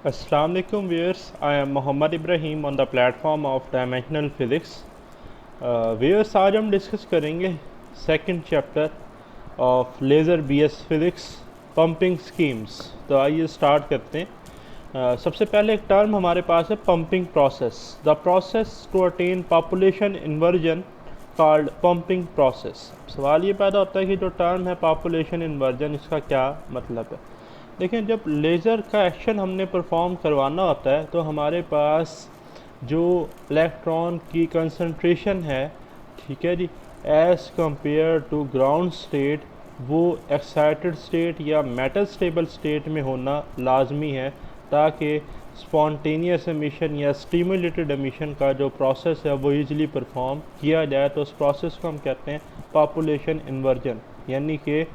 Assalamu alaikum viewers, I am Mohammad Ibrahim on the platform of Dimensional Physics. Viewers, आज हम discuss करेंगे second chapter of laser BS physics pumping schemes. तो आइए start करते हैं। सबसे पहले एक टर्म हमारे पास है pumping process, the process to attain population inversion called pumping process. सवाल ये पैदा होता है कि जो टर्म है पॉपुलेशन इन्वर्जन, इसका क्या मतलब है। देखें, जब लेज़र का एक्शन हमने परफॉर्म करवाना होता है तो हमारे पास जो इलेक्ट्रॉन की कंसंट्रेशन है, ठीक है जी, as compare to ground state, वो एक्साइटेड स्टेट या मेटल स्टेबल स्टेट में होना लाजमी है ताकि स्पॉन्टेनियस एमिशन या स्टिमुलेटेड एमिशन का जो प्रोसेस है वो ईजिली परफॉर्म किया जाए। तो उस प्रोसेस को हम कहते हैं पॉपुलेशन इन्वर्जन, यानी कि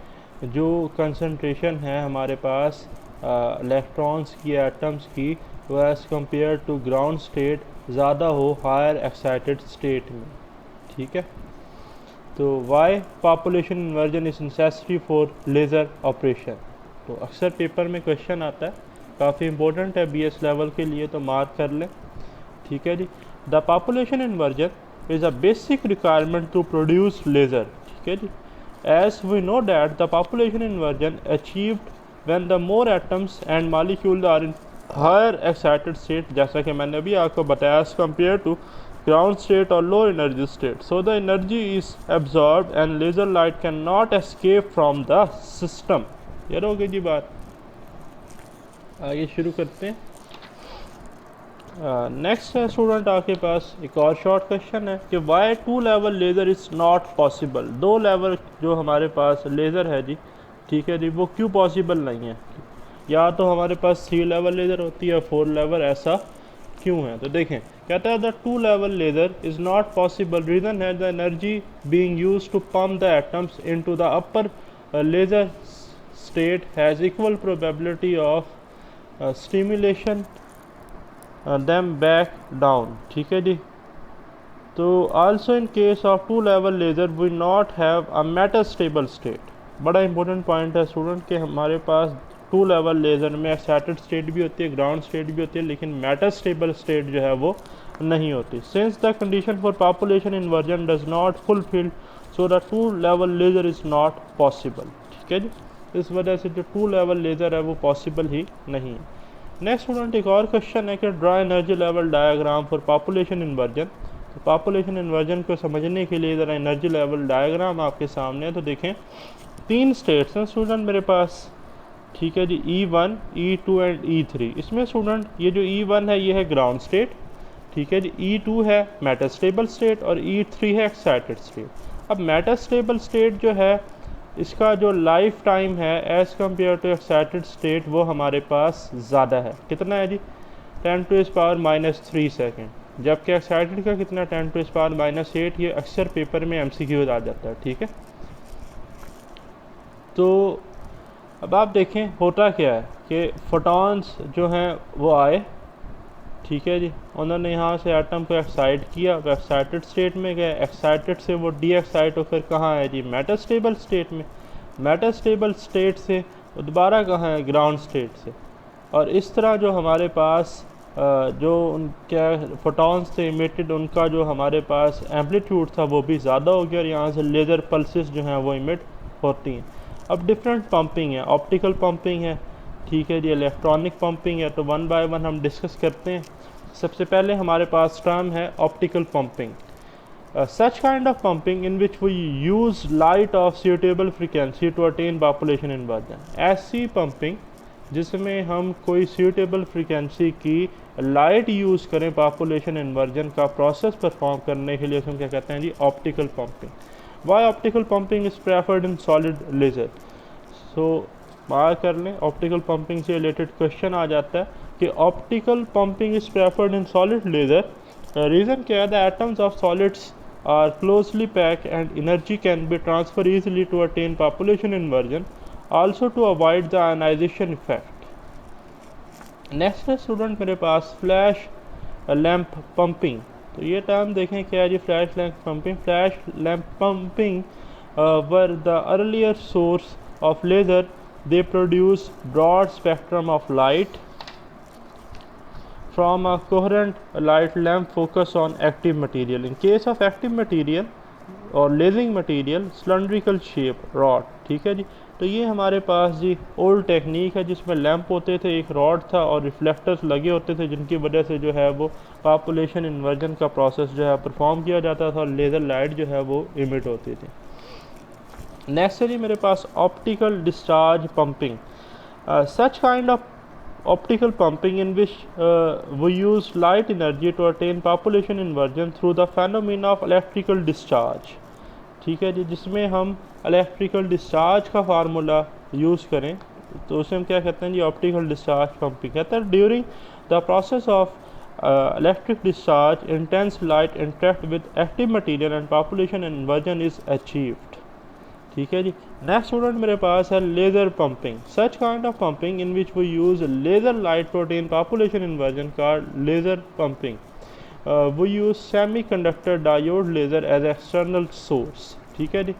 जो कंसंट्रेशन है हमारे पास इलेक्ट्रॉन्स की, एटम्स की, वो as compare to ground state ज़्यादा हो हायर एक्साइटेड स्टेट में, ठीक है। तो why population inversion is necessary for laser operation. तो अक्सर पेपर में क्वेश्चन आता है, काफ़ी इंपॉर्टेंट है बीएस लेवल के लिए, तो मार्क कर लें, ठीक है जी। The population inversion is a basic requirement to produce laser, ठीक है जी। As we know that the population inversion achieved when the more atoms and molecules are in higher excited state, जैसा कि मैंने अभी आपको बताया, as compared to ground state or low energy state. So the energy is absorbed and laser light cannot escape from the system. ये होगी जी बात। आगे शुरू करते हैं। नेक्स्ट है स्टूडेंट, आपके पास एक और शॉर्ट क्वेश्चन है कि why two level laser is not possible. दो लेवल जो हमारे पास लेज़र है जी, ठीक है जी, वो क्यों पॉसिबल नहीं है। या तो हमारे पास 3 लेवल लेज़र होती है, 4 लेवल, ऐसा क्यों है। तो देखें, कहता है the 2 level laser is not possible, reason है the energy being used to pump the atoms into the upper laser state has equal probability of stimulation them back down, ठीक है जी। तो also in case of 2 level laser we not have a meta stable state। बड़ा important point है student कि हमारे पास 2 level laser में excited state भी होती है, ग्राउंड स्टेट भी होती है, लेकिन मेटा स्टेबल स्टेट जो है वो नहीं होती। Since the condition for population inversion does not fulfil, so the 2 level laser is not possible, ठीक है जी। इस वजह से जो 2 लेवल लेज़र है वो पॉसिबल ही नहीं है। नेक्स्ट स्टूडेंट, एक और क्वेश्चन है कि draw energy level diagram for population inversion. तो पॉपुलेशन इन्वर्जन को समझने के लिए ज़रा एनर्जी लेवल डायग्राम आपके सामने है। तो देखें, 3 स्टेट्स हैं स्टूडेंट मेरे पास, ठीक है जी, E1, E2 एंड E3। इसमें स्टूडेंट ये जो E1 है ये है ग्राउंड स्टेट, ठीक है जी, E2 है मेटा स्टेबल स्टेट और E3 है एक्साइटेड स्टेट। अब मेटा स्टेबल स्टेट जो है इसका जो लाइफ टाइम है as compare to excited state वो हमारे पास ज़्यादा है। कितना है जी? 10⁻³ सेकेंड, जबकि एक्साइटेड का कितना, 10⁻⁸। ये अक्सर पेपर में MCQ आ जाता है, ठीक है। तो अब आप देखें होता क्या है कि फोटॉन्स जो हैं वो आए, ठीक है जी, उन्होंने यहाँ से एटम को एक्साइट किया, वो एक्साइटेड स्टेट में गए, एक्साइटेड से वो डी एक्साइट होकर कहाँ है जी, मेटा स्टेबल स्टेट में, मेटा स्टेबल स्टेट से वो दोबारा कहाँ है, ग्राउंड स्टेट से। और इस तरह जो हमारे पास जो उनके फोटॉन्स थे इमिटेड, उनका जो हमारे पास एम्पलीट्यूड था वो भी ज़्यादा हो गया और यहाँ से लेज़र पल्सेस जो हैं वो इमिट होती हैं। अब डिफरेंट पंपिंग है, ऑप्टिकल पंपिंग है, ठीक है जी, इलेक्ट्रॉनिक पंपिंग है। तो 1 बाय 1 हम डिस्कस करते हैं। सबसे पहले हमारे पास टर्म है optical pumping. Such kind of pumping in which we use light of suitable frequency to attain population inversion. ऐसी पंपिंग जिसमें हम कोई सूटेबल फ्रीक्वेंसी की लाइट यूज़ करें पॉपुलेशन इन्वर्जन का प्रोसेस परफॉर्म करने के लिए, उसमें क्या कहते हैं जी, optical pumping. Why optical pumping is preferred in solid laser. So mark कर लें, ऑप्टिकल पंपिंग से रिलेटेड क्वेश्चन आ जाता है कि optical pumping is preferred in solid laser. Reason क्या है, the atoms of solids are closely packed and energy can be transferred easily to attain population inversion, also to avoid the ionization effect. Next है student मेरे पास flash lamp pumping. तो ये term देखें क्या है जी, flash lamp pumping. Flash lamp pumping were the earlier source of laser, they produce broad spectrum of light, from a coherent light lamp focus on active material. In case of active material और lazing material cylindrical shape rod, ठीक है जी। तो ये हमारे पास जी old technique है जिसमें lamp होते थे, एक रॉड था और रिफ्लेक्टर्स लगे होते थे जिनकी वजह से जो है वो पॉपुलेशन इन्वर्जन का प्रोसेस जो है परफॉर्म किया जाता था और लेज़र लाइट जो है वो इमिट होती थी। नेक्स्ट है जी मेरे पास optical discharge pumping. Such kind of optical pumping in which we use light energy to attain population inversion through the phenomena of electrical discharge, ठीक है जी। जिसमें हम इलेक्ट्रिकल डिस्चार्ज का फार्मूला यूज़ करें तो उसे हम क्या कहते हैं जी, ऑप्टिकल डिस्चार्ज पंपिंग कहते हैं। During the process of electric discharge intense light interact with active material and population inversion is achieved, ठीक है जी। नेक्स्ट स्टूडेंट मेरे पास है laser pumping. Such kind of pumping in which we use laser light to attain population inversion called laser pumping. We use semiconductor diode laser as external source, ठीक है जी।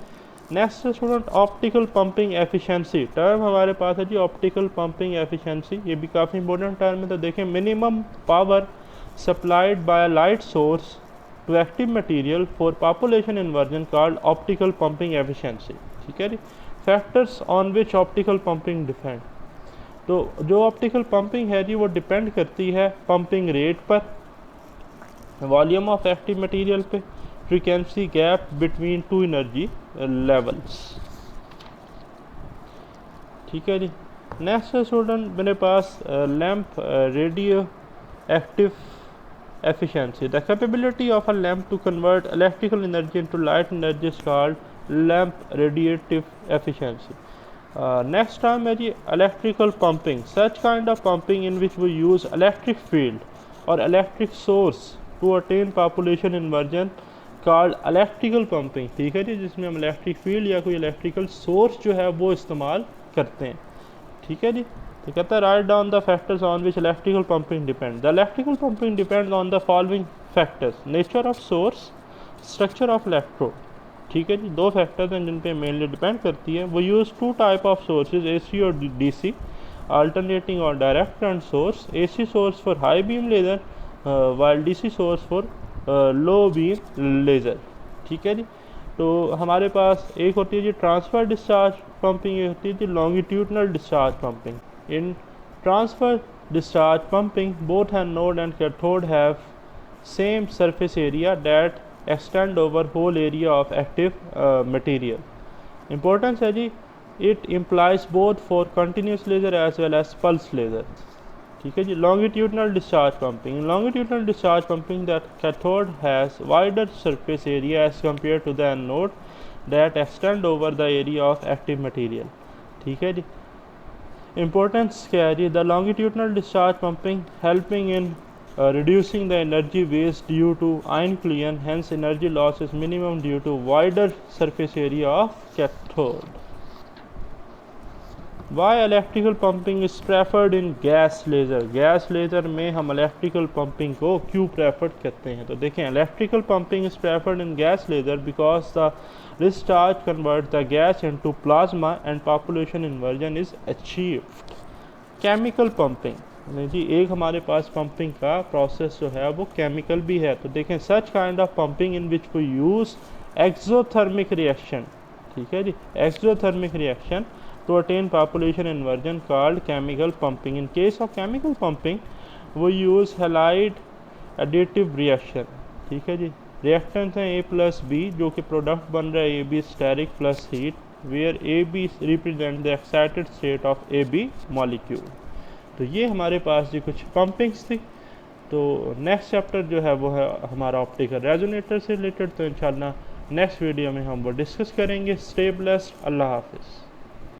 Next student optical pumping efficiency. Term हमारे पास है जी optical pumping efficiency, ये भी काफ़ी important term है। तो देखें, minimum power supplied by light source to active material for population inversion called optical pumping efficiency, ठीक है जी। Factors on which optical pumping depend. तो जो ऑप्टिकल पंपिंग है जी वो डिपेंड करती है पंपिंग रेट पर, वॉल्यूम ऑफ एक्टिव मटेरियल पे, frequency gap between two energy levels, ठीक है जी। नेक्स्ट स्टूडेंट मेरे पास lamp radioactive efficiency. The capability of a lamp to convert electrical energy into light energy is called lamp radiative efficiency. Next term है जी electrical pumping. Such kind of pumping in which we use electric field or electric source to attain population inversion called electrical pumping, ठीक है जी। जिसमें हम electric field या कोई electrical source जो है वो इस्तेमाल करते हैं, ठीक है जी। तो कहता है write down the factors on which electrical pumping depend. The electrical pumping depend on the following factors: nature of source, structure of electrode, ठीक है जी। दो फैक्टर्स हैं जिन पे मेनली डिपेंड करती है। वो use two type of sources, AC और DC, alternating और direct current source. AC source for high beam laser while DC source for low beam laser, ठीक है जी। तो हमारे पास एक होती है जी ट्रांसफर डिस्चार्ज पंपिंग, एक होती है जी longitudinal discharge pumping. In transfer discharge pumping, both anode and cathode have same surface area that extend over whole area of active material. Importance है जी, it implies both for continuous laser as well as pulse laser, ठीक है जी। longitudinal discharge pumping. In longitudinal discharge pumping, the cathode has wider surface area as compared to the anode that extend over the area of active material, ठीक है जी। Importance क्या है जी, the longitudinal discharge pumping helping in reducing the energy waste due to ion collision, hence energy loss is minimum due to wider surface area of cathode. Why electrical pumping is preferred in gas laser? Gas laser में हम electrical pumping को क्यों preferred करते हैं? तो देखें, electrical pumping is preferred in gas laser because the discharge converts the gas into plasma and population inversion is achieved. Chemical pumping नहीं जी, एक हमारे पास पंपिंग का प्रोसेस जो है वो केमिकल भी है। तो देखें, such kind of pumping in which we use exothermic reaction, ठीक है जी, exothermic reaction to attain population inversion called chemical pumping. In case of chemical pumping, we use halide additive reaction, ठीक है जी। रिएक्टेंट्स हैं A plus B, जो कि product बन रहा है AB steric plus heat, where AB represent the excited state of AB molecule। तो ये हमारे पास जी कुछ पंपिंग्स थी। तो नेक्स्ट चैप्टर जो है वो है हमारा ऑप्टिकल रेजोनेटर से रिलेटेड। तो इंशाल्लाह नेक्स्ट वीडियो में हम वो डिस्कस करेंगे। स्टे ब्लेस्ड, अल्लाह हाफिज़।